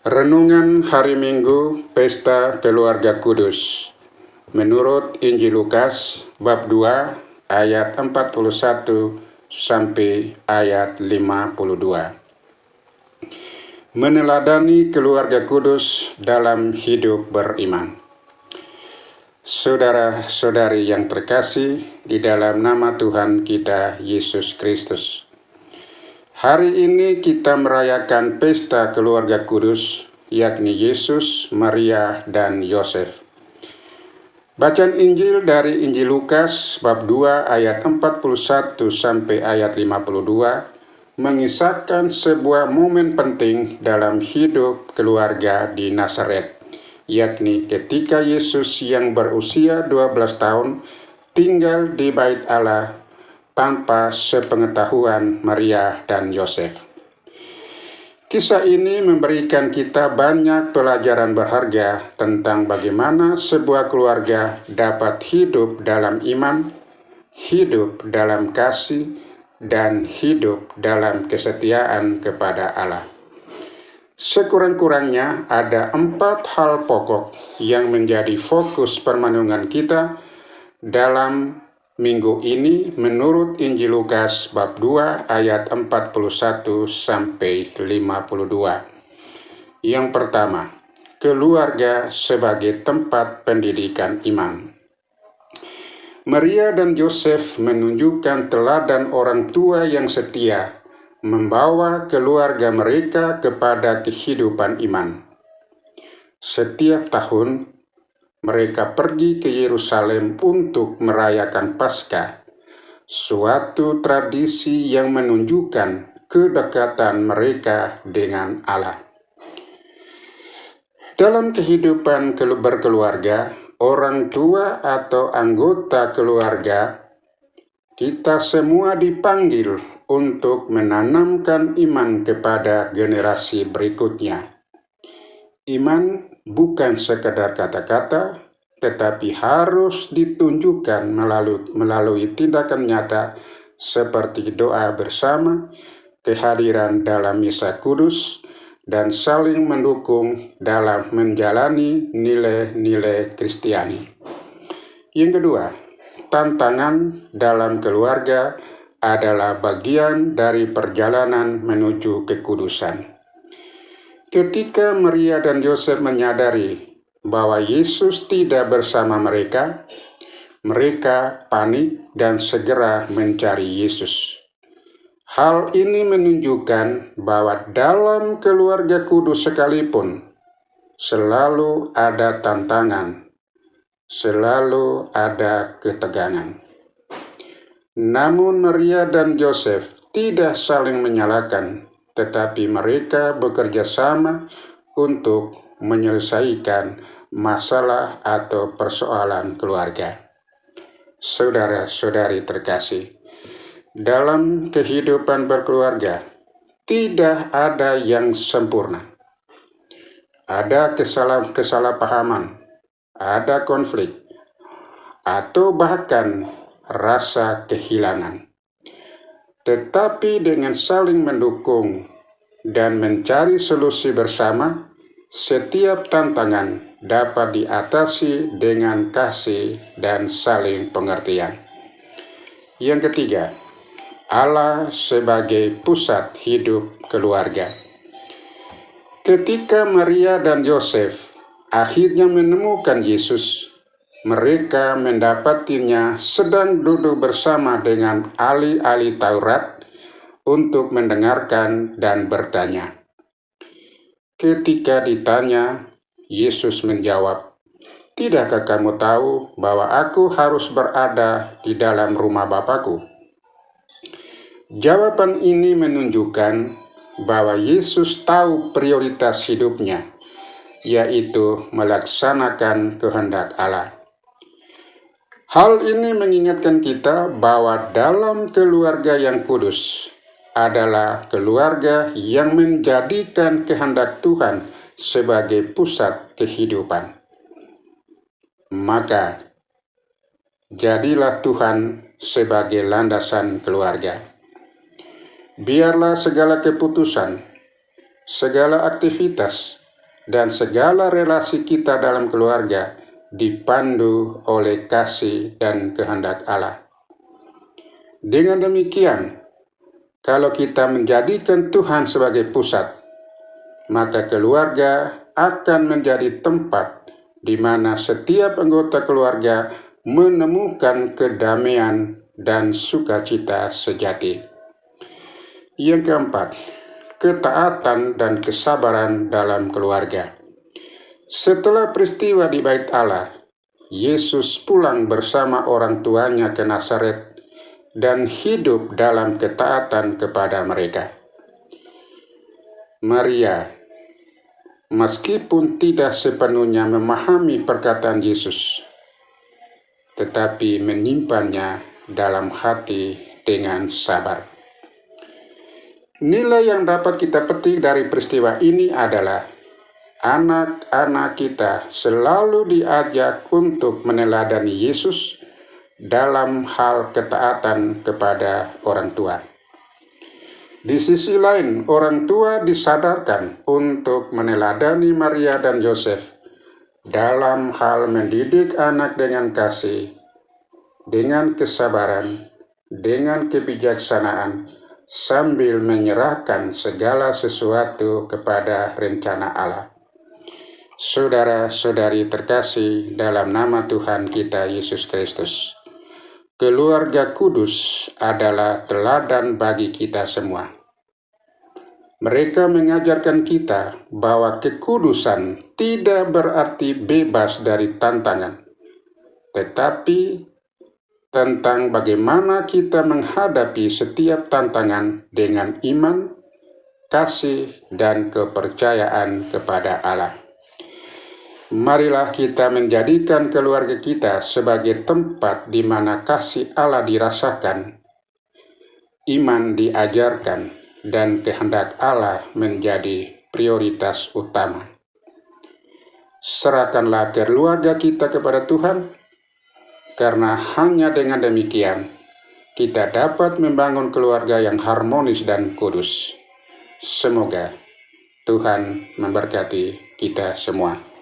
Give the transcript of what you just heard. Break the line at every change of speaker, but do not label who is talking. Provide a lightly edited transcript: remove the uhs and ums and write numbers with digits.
Renungan Hari Minggu Pesta Keluarga Kudus menurut Injil Lukas bab 2 ayat 41 sampai ayat 52. Meneladani keluarga kudus dalam hidup beriman. Saudara-saudari yang terkasih di dalam nama Tuhan kita Yesus Kristus. Hari ini kita merayakan pesta keluarga kudus, yakni Yesus, Maria, dan Yosef. Bacaan Injil dari Injil Lukas bab 2 ayat 41 sampai ayat 52 mengisahkan sebuah momen penting dalam hidup keluarga di Nazaret, yakni ketika Yesus yang berusia 12 tahun tinggal di Bait Allah tanpa sepengetahuan Maria dan Yosef. Kisah ini memberikan kita banyak pelajaran berharga tentang bagaimana sebuah keluarga dapat hidup dalam iman, hidup dalam kasih, dan hidup dalam kesetiaan kepada Allah. Sekurang-kurangnya ada 4 hal pokok yang menjadi fokus permenungan kita dalam minggu ini menurut Injil Lukas bab 2 ayat 41 sampai 52. Yang pertama, keluarga sebagai tempat pendidikan iman. Maria dan Yosef menunjukkan teladan orang tua yang setia, membawa keluarga mereka kepada kehidupan iman. Setiap tahun, mereka pergi ke Yerusalem untuk merayakan Paskah, suatu tradisi yang menunjukkan kedekatan mereka dengan Allah. Dalam kehidupan berkeluarga, orang tua atau anggota keluarga, kita semua dipanggil untuk menanamkan iman kepada generasi berikutnya. Iman bukan sekedar kata-kata, tetapi harus ditunjukkan melalui tindakan nyata seperti doa bersama, kehadiran dalam misa kudus, dan saling mendukung dalam menjalani nilai-nilai Kristiani. Yang kedua, tantangan dalam keluarga adalah bagian dari perjalanan menuju kekudusan. Ketika Maria dan Yosef menyadari bahwa Yesus tidak bersama mereka, mereka panik dan segera mencari Yesus. Hal ini menunjukkan bahwa dalam keluarga kudus sekalipun, selalu ada tantangan, selalu ada ketegangan. Namun Maria dan Yosef tidak saling menyalahkan, tetapi mereka bekerja sama untuk menyelesaikan masalah atau persoalan keluarga. Saudara-saudari terkasih, dalam kehidupan berkeluarga, tidak ada yang sempurna. Ada kesalahpahaman, ada konflik, atau bahkan rasa kehilangan. Tetapi dengan saling mendukung dan mencari solusi bersama, setiap tantangan dapat diatasi dengan kasih dan saling pengertian. Yang ketiga, Allah sebagai pusat hidup keluarga. Ketika Maria dan Yosef akhirnya menemukan Yesus, mereka mendapatinya sedang duduk bersama dengan ahli-ahli Taurat untuk mendengarkan dan bertanya. Ketika ditanya, Yesus menjawab, "Tidakkah kamu tahu bahwa aku harus berada di dalam rumah Bapakku?" Jawaban ini menunjukkan bahwa Yesus tahu prioritas hidupnya, yaitu melaksanakan kehendak Allah. Hal ini mengingatkan kita bahwa dalam keluarga yang kudus adalah keluarga yang menjadikan kehendak Tuhan sebagai pusat kehidupan. Maka, jadilah Tuhan sebagai landasan keluarga. Biarlah segala keputusan, segala aktivitas, dan segala relasi kita dalam keluarga dipandu oleh kasih dan kehendak Allah. Dengan demikian, kalau kita menjadikan Tuhan sebagai pusat, maka keluarga akan menjadi tempat di mana setiap anggota keluarga menemukan kedamaian dan sukacita sejati. Yang keempat, ketaatan dan kesabaran dalam keluarga. Setelah peristiwa di Bait Allah, Yesus pulang bersama orang tuanya ke Nazaret dan hidup dalam ketaatan kepada mereka. Maria, meskipun tidak sepenuhnya memahami perkataan Yesus, tetapi menyimpannya dalam hati dengan sabar. Nilai yang dapat kita petik dari peristiwa ini adalah anak-anak kita selalu diajak untuk meneladani Yesus dalam hal ketaatan kepada orang tua. Di sisi lain, orang tua disadarkan untuk meneladani Maria dan Yosef dalam hal mendidik anak dengan kasih, dengan kesabaran, dengan kebijaksanaan, sambil menyerahkan segala sesuatu kepada rencana Allah. Saudara-saudari terkasih dalam nama Tuhan kita Yesus Kristus, keluarga kudus adalah teladan bagi kita semua. Mereka mengajarkan kita bahwa kekudusan tidak berarti bebas dari tantangan, tetapi tentang bagaimana kita menghadapi setiap tantangan dengan iman, kasih, dan kepercayaan kepada Allah. Marilah kita menjadikan keluarga kita sebagai tempat di mana kasih Allah dirasakan, iman diajarkan, dan kehendak Allah menjadi prioritas utama. Serahkanlah keluarga kita kepada Tuhan, karena hanya dengan demikian kita dapat membangun keluarga yang harmonis dan kudus. Semoga Tuhan memberkati kita semua.